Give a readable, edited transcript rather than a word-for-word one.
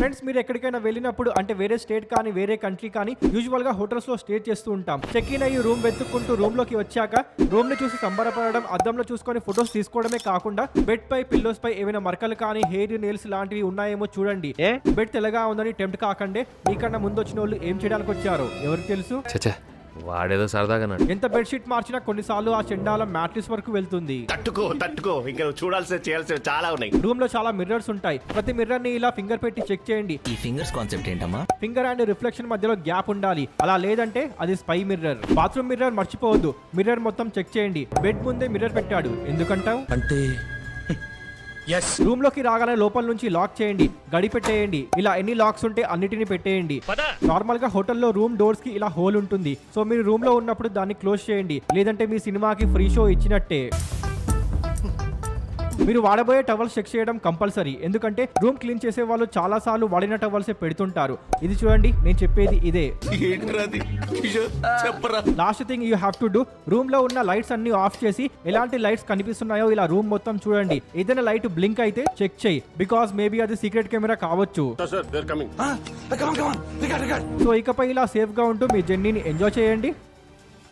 Friends, మీరు ఎక్కడికైనా వెళ్ళినప్పుడు అంటే వేరే స్టేట్ కానీ వేరే కంట్రీ కానీ యూజువల్ గా హోటల్స్ లో స్టే చేస్తూ ఉంటాం. చెక్ ఇన్ అయ్యి రూమ్ వెతుక్కుంటూ రూమ్ లోకి వచ్చాక రూమ్ ని చూసి సంబరపడడం, అద్దంలో చూసుకొని ఫొటోస్ తీసుకోవడమే కాకుండా బెడ్ పై పిల్లోస్ పై ఏమైనా మరకలు కానీ హెయిర్ నెయిల్స్ లాంటివి ఉన్నాయేమో చూడండి. బెడ్ తెల్లగా ఉందని టెంప్ట్ కాకండి. మీకన్నా ముందు వచ్చిన వాళ్ళు ఏం చేయడానికి వచ్చారో ఎవరికి తెలుసు. వాడేదో సరదాగా ఎంత బెడ్షీట్ మార్చినా కొన్నిసార్లు ఆ చెండాల మ్యాట్రిస్ వరకు వెళ్తుంది. తట్టుకో ఇంకా చూడాల్సి చేయాల్సి చాలా ఉన్నాయి. రూమ్ లో చాలా మిర్రర్స్ ఉంటాయి. ప్రతి మిర్రర్ ని ఇలా ఫింగర్ పెట్టి చెక్ చేయండి. ఈ ఫింగర్స్ కాన్సెప్ట్ ఏంటమ్మా? ఫింగర్ అండ్ రిఫ్లెక్షన్ మధ్యలో గ్యాప్ ఉండాలి. అలా లేదంటే అది స్పై మిర్రర్. బాత్రూమ్ మిర్రర్ మర్చిపోవద్దు. మిర్రర్ మొత్తం చెక్ చేయండి. బెడ్ ముందే మిర్రర్ పెట్టాడు ఎందుకంటావు అంటే రూమ్ లోకి రాగానే లోపల నుంచి లాక్ చేయండి, గడి పెట్టేయండి. ఇలా ఎన్ని లాక్స్ ఉంటే అన్నిటిని పెట్టేయండి. నార్మల్ గా హోటల్లో రూమ్ డోర్స్ కి ఇలా హోల్ ఉంటుంది. సో మీరు రూమ్ లో ఉన్నప్పుడు దాన్ని క్లోజ్ చేయండి, లేదంటే మీ సినిమాకి ఫ్రీ షో ఇచ్చినట్టే. మీరు వాడబోయే టవల్స్ చెక్ చేయడం కంపల్సరీ, ఎందుకంటే రూమ్ క్లీన్ చేసే వాళ్ళు చాలా సార్లు వాడిన టవల్సే పెడుతుంటారు. ఇది చూడండి, నేను చెప్పేది ఇదే. Last thing you have to do, room లో ఉన్న లైట్స్ అన్ని ఆఫ్ చేసి ఎలాంటి లైట్స్ కనిపిస్తున్నాయో ఇలా రూమ్ మొత్తం చూడండి. ఏదైనా లైట్ బ్లింక్ అయితే చెక్ చేయి, బికాస్ మేబీ అది సీక్రెట్ కెమెరా కావచ్చు. Sir, they're coming. సో ఇకపై ఇలా సేఫ్ గా ఉంటూ మీ జర్నీని ఎంజాయ్ చేయండి.